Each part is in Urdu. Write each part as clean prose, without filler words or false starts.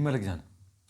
ملک جان.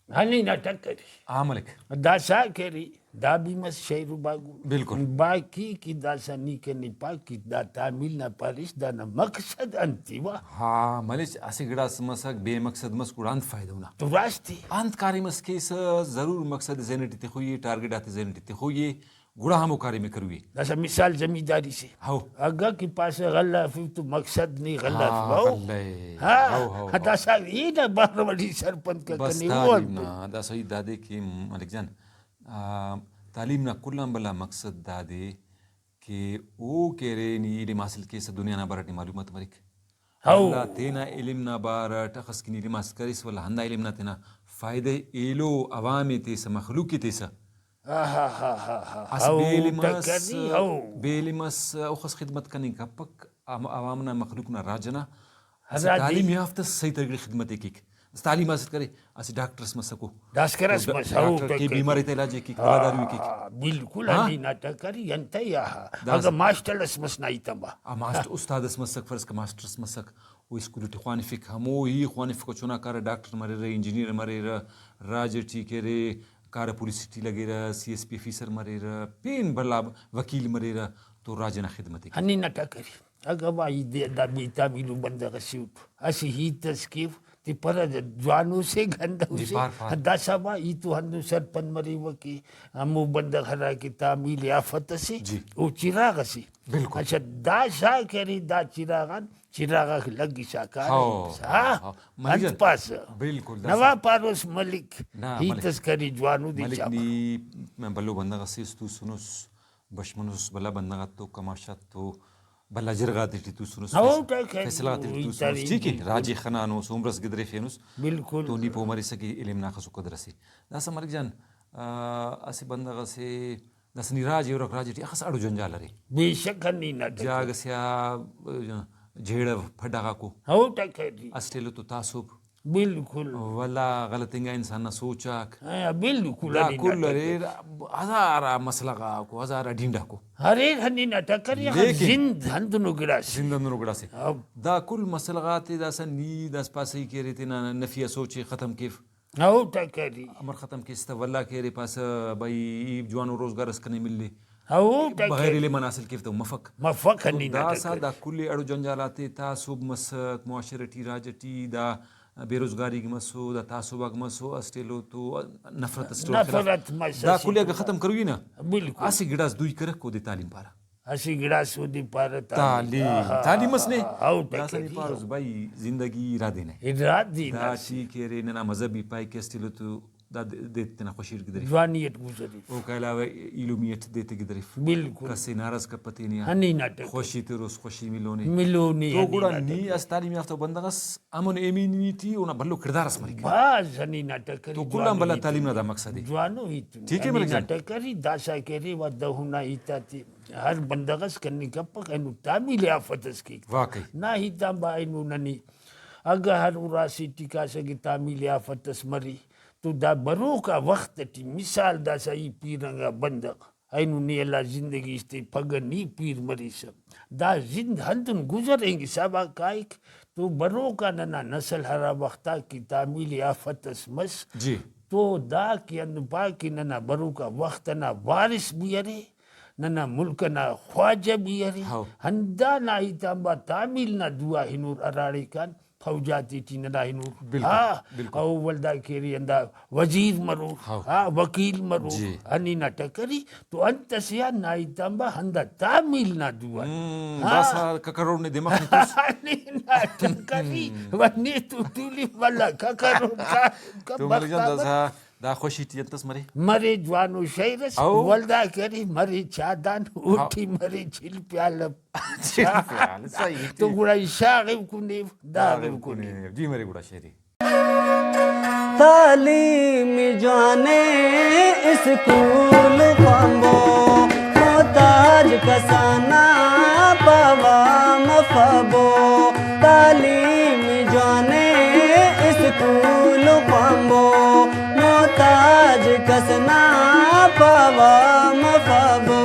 هني نتكري ملک. داسا كري دا بيمس شيرو باغو بالکل. باقي كي داسا نيكي نيباكي دا تعميل نا باريس دا نا مقصد انتي وا ها ملچ اسی گڑا سمسک بے مقصد مس کڑانت فائدہ ہونا تو راستي انت کاری مس کیس ضرور مقصد زینٹی تے ہوئی ٹارگٹ آتے زینٹی تے ہوئی گڑا ہمو کاری میں کروی داسا مثال زمینداری سے ہاو اگا کی پاس غلہ فی تو مقصد نہیں غلہ ہاں فو غلے ہاں داسا یہ نا بار بڑی سرپنچ کا بس کنی تعلیم نا دا صحیح دادے کی ملک جان تعلیم نا کلام بلا مقصد دادے کہ او کہرے نی علم حاصل کیسا دنیا نا بارٹی معلومات مرک اللہ تینا علم نا بارٹ اخس کی علم حاصل کریس ولا ہندا علم نا تینا فائدہ ایلو عوامی تیسا مخلوقی تیسا اس بے علمس اخس خدمت کنی کپک عوامنا مخلوقنا راجنا تعلیم یافتہ صحیح طریقے خدمت ایک تعلیم حاصل کرے اسی ڈاکٹرس مسکو داسکرس مساو کی بیماری تے علاج کی واداری کی بالکل ہنی نتکري انت یا اگا ماسٹرس مس نائی تمبا ماسٹر استادس مسک فرض کا ماسٹرس مسک وہ اسکول تے خوان فک ہمو ہی خوان فک چونا کار ڈاکٹر مرے رے انجینئر مرے رے راج ٹی کرے کار پولیس ٹی لگے رے سی ایس پی آفیسر مرے رے پین بلا وکیل مرے رے تو راجنا خدمت ہنی نتکري اگا وائی دا بیتا بیلو بندہ سیوت اسی ہی تسکیف تی پر جوانو سے گندو سے داسا با ای تو ہندو سرپن مری وکی ہمو بندہ خرا کی تعمیل یافت سے او چراغ سے اچھا داسا کری دا چراغان چراغ لگی ساکار انت پاس بالکل نوا پاروس ملک ہی تسکری جوانو دی ملک نی میں بلو بندہ سیس تو سنوس بشمنوس بلا بندہ تو کماشات تو بلا جرغاتی تی تو سنوس فیصلاتی تی تو سنوس ٹھیک ہے راجی خنانوس عمرس گدرے فینوس بالکل تو نی پو مری سکی علم ناخسو قدرسی داسا ملک جان اسی بندہ سے داسنی راجی اور راجی ٹی اخس اڑو جنجال رے بے شک ہنی نتکري جاگ سیا جھیڑ پھڈا کو ہو تکري اسٹیلو تو تعصب بالکل ولا غلطنگا انسان نہ سوچاک بالکل دا کل رے ہزارہ مسئلہ کو ہزارہ ڈینڈا کو ہرے ہنی نتکري زند ہندنو گڑا سے زندہ گڑا سے دا کل مسئلہ غاتے دا سن نی داس پاسی کے رے تینا نفیہ سوچے ختم کیف ہو تکري امر ختم کیستا واللہ کے رے پاس بھائی جوانو روزگار اس کنے ملے ہو بغیر علم حاصل کیف تو مفق ہنی دا سا دا کل اڑو جنجالاتے تعصب مسک معاشرتی راجٹی دا بے روزگاری کی مسو دا تعصب اگ مسو اسٹیلو تو نفرت دا کل اگر ختم کروی نا بالکل اسی گڑاس دوئی کرک کو دے تعلیم پارا اسی گڑا سودی پار تعلیم اس نے ہو داسنی پاروس بھائی زندگی ارادے نے ارادی دا چی کے رے ننا مذہبی پائی کے اسٹیلو تو دا دیتے نا خوشیر گدری جوانیت گزری او کا علاوہ علومیت دیتے گدری بالکل کسی ناراض کا پتہ نہیں ہنی نتکري خوشی تروس خوشی ملونی ملونی تو گڑا نی اس تعلیم یافتہ بندگس امن ایمینی تی اونا بلو کردار اس مری باز ہنی نتکري تو کلام بلا تعلیم نا دا مقصد ہے جوانو ہی ٹھیک ہے ملک جان نتکري داسا کری و دہونا ایتاتی ہر بندگس کنی کپک اینو تعمیل یافتس کی واقعی نا ہی تابا اینو ننی اگا ہر اراسی ٹکا سکی تعمیل یافتس مری تو دا برو کا وقت تی مثال دا سای پیرنگا بندق اینو نی اللہ زندگی استے پگا نی پیر مری سب دا زند ہندن گزریں گی سابا کائک تو برو کا ننا نسل ہرا وقتا کی تعمیل یافتس مس جی تو دا کی اندپا کی ننا برو کا وقت نا وارث بھی ارے ننا ملک نا خواجہ بھی ارے ہندا نا ہی تابا تعمیل نا دعا ہنور اراڑی کان فوجاتی تی ننا ہنور او ولدا کیری اندا وزیر مرو وکیل مرو ہنی نتکري تو انت سیا نائی تابا ہندا تعمیل نا دعا باسا ککرور نے دماغ نے ہنی نتکري ونی تو تولی والا ککرور تو ملک جان دا دا خوشی تی انتس مرے مرے جوانو شیرس ولدا کری مرے چادان اوٹی مرے چل پیالب تو گوڑا شاغب کنے داغب کنے جی مرے گوڑا شیری تعلیم جانے اسکول پامبو محتاج کسانا پاوا مفبو تعلیم جانے اسکول پامبو محتاج کسنا پاوا مفبو